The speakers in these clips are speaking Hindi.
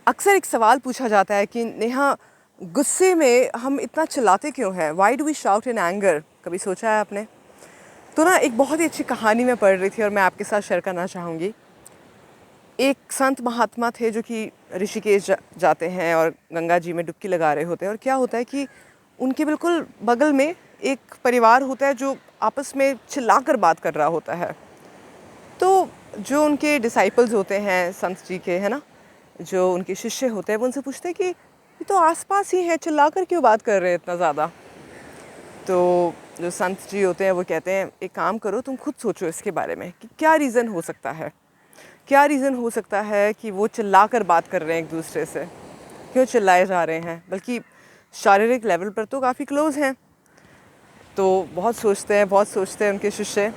अक्सर एक सवाल पूछा जाता है कि नेहा, गुस्से में हम इतना चिल्लाते क्यों हैं? Why do we shout in anger? कभी सोचा है आपने? तो ना, एक बहुत ही अच्छी कहानी मैं पढ़ रही थी और मैं आपके साथ शेयर करना चाहूँगी। एक संत महात्मा थे जो कि ऋषिकेश जाते हैं और गंगा जी में डुबकी लगा रहे होते हैं। और क्या होता है कि उनके बिल्कुल बगल में एक परिवार होता है जो आपस में चिल्लाकर बात कर रहा होता है। तो जो उनके डिसाइपल्स होते हैं संत जी के, है ना, जो उनके शिष्य होते हैं, वो उनसे पूछते हैं कि ये तो आसपास ही है, चिल्लाकर क्यों बात कर रहे हैं इतना ज़्यादा? तो जो संत जी होते हैं वो कहते हैं, एक काम करो, तुम खुद सोचो इसके बारे में कि क्या रीज़न हो सकता है। क्या रीज़न हो सकता है कि वो चिल्लाकर बात कर रहे हैं एक दूसरे से? क्यों चिल्लाए जा रहे हैं? बल्कि शारीरिक लेवल पर तो काफ़ी क्लोज़ हैं। तो बहुत सोचते हैं उनके शिष्य।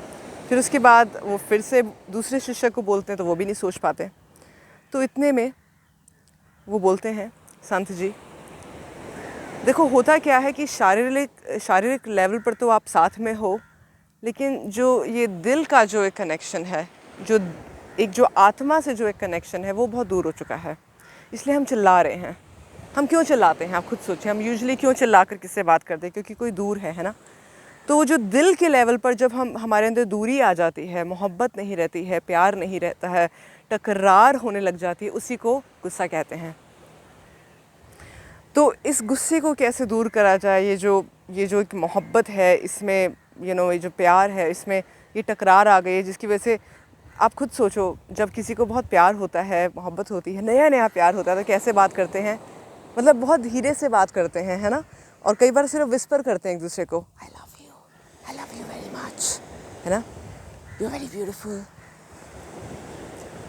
फिर उसके बाद वो फिर से दूसरे शिष्य को बोलते हैं तो वो भी नहीं सोच पाते। तो इतने में वो बोलते हैं, संत जी, देखो होता क्या है कि शारीरिक लेवल पर तो आप साथ में हो, लेकिन जो ये दिल का जो एक कनेक्शन है, जो आत्मा से जो एक कनेक्शन है, वो बहुत दूर हो चुका है। इसलिए हम चिल्ला रहे हैं। हम क्यों चिल्लाते हैं? आप खुद सोचिए, हम यूजुअली क्यों चिल्ला कर किससे बात करते हैं? क्योंकि कोई दूर है ना। तो वो जो दिल के लेवल पर जब हमारे अंदर दूरी आ जाती है, मोहब्बत नहीं रहती है, प्यार नहीं रहता है, टकरार होने लग जाती है, उसी को गुस्सा कहते हैं। तो इस गुस्से को कैसे दूर करा जाए? ये जो एक मोहब्बत है, इसमें ये जो प्यार है, इसमें ये टकरार आ गई है, जिसकी वजह से आप खुद सोचो, जब किसी को बहुत प्यार होता है, मोहब्बत होती है, नया नया प्यार होता है, तो कैसे बात करते हैं? मतलब बहुत धीरे से बात करते हैं, है ना। और कई बार सिर्फ विस्पर करते हैं एक दूसरे को, I love you very much, है ना, यू आर वेरी ब्यूटीफुल।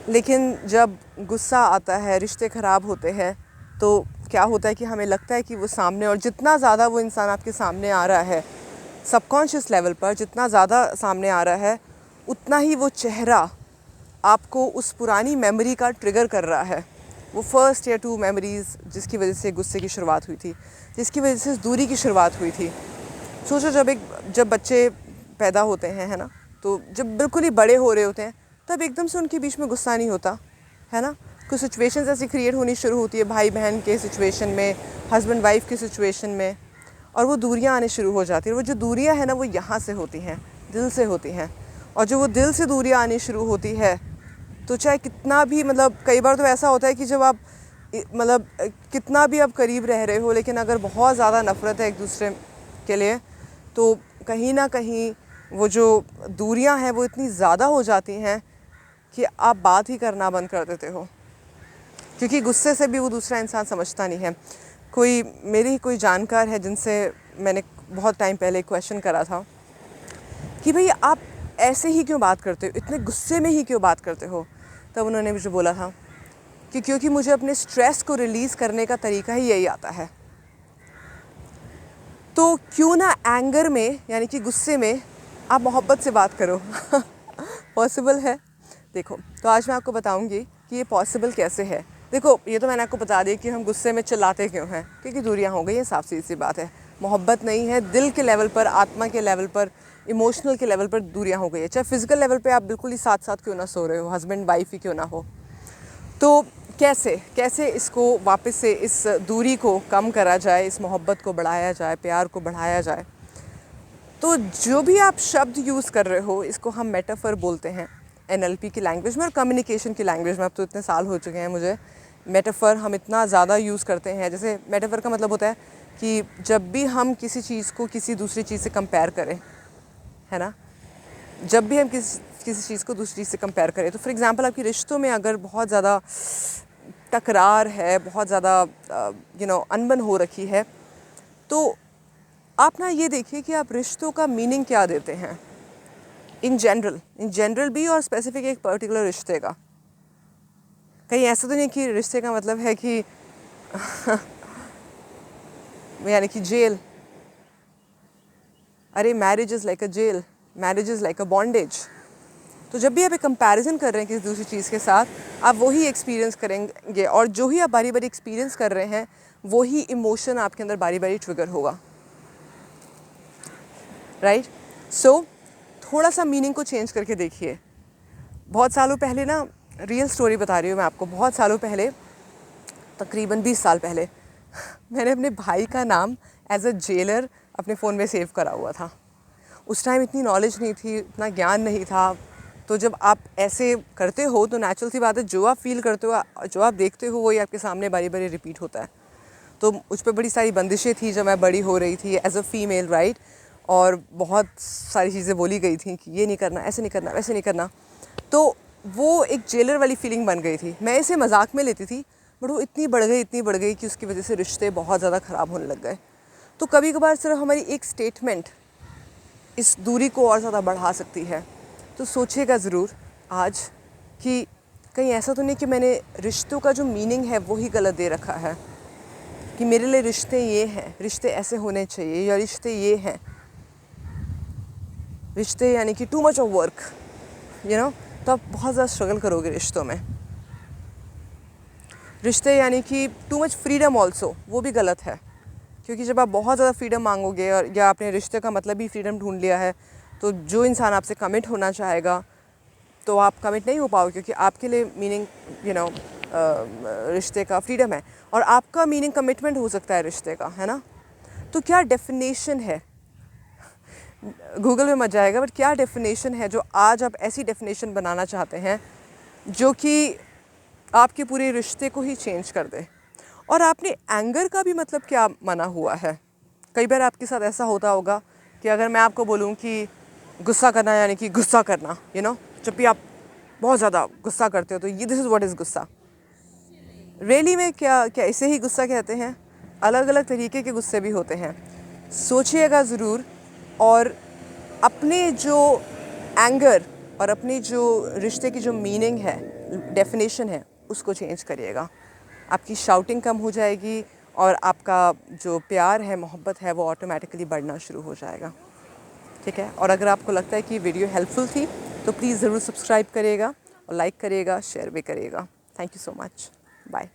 लेकिन जब गुस्सा आता है, रिश्ते ख़राब होते हैं, तो क्या होता है कि हमें लगता है कि वो सामने, और जितना ज़्यादा वो इंसान आपके सामने आ रहा है, सबकॉन्शियस लेवल पर जितना ज़्यादा सामने आ रहा है, उतना ही वो चेहरा आपको उस पुरानी मेमोरी का ट्रिगर कर रहा है। वो फर्स्ट या 2 मेमोरीज़ जिसकी वजह से गुस्से की शुरुआत हुई थी, जिसकी वजह से दूरी की शुरुआत हुई थी। सोचो, जब बच्चे पैदा होते हैं, है ना, तो जब बिल्कुल ही बड़े हो रहे होते हैं, तब एकदम से उनके बीच में गुस्सा नहीं होता, है ना। कुछ सिचुएशंस ऐसी क्रिएट होनी शुरू होती है, भाई बहन के सिचुएशन में, हस्बैंड वाइफ की सिचुएशन में, और वो दूरियां आने शुरू हो जाती हैं। वो जो दूरियां हैं ना, वो यहाँ से होती हैं, दिल से होती हैं। और जो वो दिल से दूरियां आनी शुरू होती है, तो चाहे कितना भी, मतलब कई बार तो ऐसा होता है कि जब आप मतलब कितना भी आप करीब रह रहे हो, लेकिन अगर बहुत ज़्यादा नफ़रत है एक दूसरे के लिए, तो कहीं ना कहीं वो जो दूरियां हैं वो इतनी ज़्यादा हो जाती हैं कि आप बात ही करना बंद कर देते हो, क्योंकि गुस्से से भी वो दूसरा इंसान समझता नहीं है। मेरी कोई जानकार है जिनसे मैंने बहुत टाइम पहले क्वेश्चन करा था कि भाई आप ऐसे ही क्यों बात करते हो, इतने गुस्से में ही क्यों बात करते हो? तब उन्होंने मुझे बोला था कि क्योंकि मुझे अपने स्ट्रेस को रिलीज़ करने का तरीका ही यही आता है। तो क्यों ना एंगर में, यानी कि गुस्से में, आप मोहब्बत से बात करो। पॉसिबल है। देखो, तो आज मैं आपको बताऊंगी कि ये पॉसिबल कैसे है। देखो, ये तो मैंने आपको बता दिया कि हम गुस्से में चिल्लाते क्यों हैं, क्योंकि दूरियां हो गई हैं, साफ सी बात है। मोहब्बत नहीं है, दिल के लेवल पर, आत्मा के लेवल पर, इमोशनल के लेवल पर दूरियां हो गई है। चाहे फिजिकल लेवल पर आप बिल्कुल ही साथ साथ क्यों ना सो रहे हो, हस्बैंड वाइफ ही क्यों ना हो। तो कैसे इसको वापस से, इस दूरी को कम करा जाए, इस मोहब्बत को बढ़ाया जाए, प्यार को बढ़ाया जाए? तो जो भी आप शब्द यूज़ कर रहे हो, इसको हम मेटाफर बोलते हैं NLP की लैंग्वेज में और कम्युनिकेशन की लैंग्वेज में। अब तो इतने साल हो चुके हैं मुझे, मेटाफर हम इतना ज़्यादा यूज़ करते हैं। जैसे मेटाफर का मतलब होता है कि जब भी हम किसी चीज़ को किसी दूसरी चीज़ से कंपेयर करें, है ना, जब भी हम किसी चीज़ को दूसरी चीज़ से कंपेयर करें, तो फॉर एग्ज़ाम्पल आपकी रिश्तों में अगर बहुत ज़्यादा टकरार है, बहुत ज़्यादा अनबन हो रखी है, तो आप ना ये देखिए कि आप रिश्तों का मीनिंग क्या देते हैं, इन जनरल भी, और स्पेसिफिक एक पर्टिकुलर रिश्ते का। कहीं ऐसा तो नहीं कि रिश्ते का मतलब है कि यानी कि जेल। अरे, marriage is like a jail, marriage is like a bondage. तो जब भी आप एक कंपैरिजन कर रहे हैं किसी दूसरी चीज़ के साथ, आप वही एक्सपीरियंस करेंगे, और जो ही आप बारी बारी एक्सपीरियंस कर रहे हैं, वही इमोशन आपके अंदर बारी बारी ट्रिगर होगा, राइट। सो थोड़ा सा मीनिंग को चेंज करके देखिए। बहुत सालों पहले ना, रियल स्टोरी बता रही हूँ मैं आपको, बहुत सालों पहले तकरीबन 20 साल पहले मैंने अपने भाई का नाम एज अ जेलर अपने फ़ोन में सेव करा हुआ था। उस टाइम इतनी नॉलेज नहीं थी, इतना ज्ञान नहीं था। तो जब आप ऐसे करते हो तो नेचुरल सी बात है, जो आप फील करते हो, जो आप देखते हो, वही आपके सामने बारी बारी रिपीट होता है। तो मुझ पर बड़ी सारी बंदिशें थी जब मैं बड़ी हो रही थी एज अ फ़ीमेल, राइट। और बहुत सारी चीज़ें बोली गई थी कि ये नहीं करना, ऐसे नहीं करना, वैसे नहीं करना। तो वो एक जेलर वाली फीलिंग बन गई थी। मैं इसे मजाक में लेती थी, बट वो इतनी बढ़ गई कि उसकी वजह से रिश्ते बहुत ज़्यादा ख़राब होने लग गए। तो कभी कभार सिर्फ हमारी एक स्टेटमेंट इस दूरी को और ज़्यादा बढ़ा सकती है। तो सोचिएगा ज़रूर आज कि कहीं ऐसा तो नहीं कि मैंने रिश्तों का जो मीनिंग है वो ही गलत दे रखा है, कि मेरे लिए रिश्ते ये हैं, रिश्ते ऐसे होने चाहिए, या रिश्ते ये हैं, रिश्ते यानी कि टू मच ऑफ वर्क, तो आप बहुत ज़्यादा स्ट्रगल करोगे रिश्तों में। रिश्ते यानी कि टू मच फ्रीडम ऑल्सो, वो भी गलत है, क्योंकि जब आप बहुत ज़्यादा फ्रीडम मांगोगे और या आपने रिश्ते का मतलब ही फ्रीडम ढूंढ लिया है, तो जो इंसान आपसे कमिट होना चाहेगा तो आप कमिट नहीं हो पाओगे, क्योंकि आपके लिए मीनिंग रिश्ते का फ्रीडम है, और आपका मीनिंग कमिटमेंट हो सकता है रिश्ते का, है ना। तो क्या डेफिनेशन है, गूगल में मत जाएगा, बट क्या डेफिनेशन है जो आज आप ऐसी डेफिनेशन बनाना चाहते हैं जो कि आपके पूरे रिश्ते को ही चेंज कर दे। और आपने एंगर का भी मतलब क्या माना हुआ है। कई बार आपके साथ ऐसा होता होगा कि अगर मैं आपको बोलूँ कि गुस्सा करना यानी कि गुस्सा करना, जब भी आप बहुत ज़्यादा गुस्सा करते हो तो ये दिस इज़ व्हाट इज़ गुस्सा। रियली में क्या क्या इसे ही गुस्सा कहते हैं? अलग अलग तरीके के गुस्से भी होते हैं। सोचिएगा ज़रूर, और अपने जो एंगर और अपनी जो रिश्ते की जो मीनिंग है, डेफिनेशन है, उसको चेंज करिएगा। आपकी शाउटिंग कम हो जाएगी और आपका जो प्यार है, मोहब्बत है, वो ऑटोमेटिकली बढ़ना शुरू हो जाएगा। ठीक है। और अगर आपको लगता है कि वीडियो हेल्पफुल थी तो प्लीज़ ज़रूर सब्सक्राइब करिएगा और लाइक करिएगा, शेयर भी करिएगा। Thank you so much. Bye.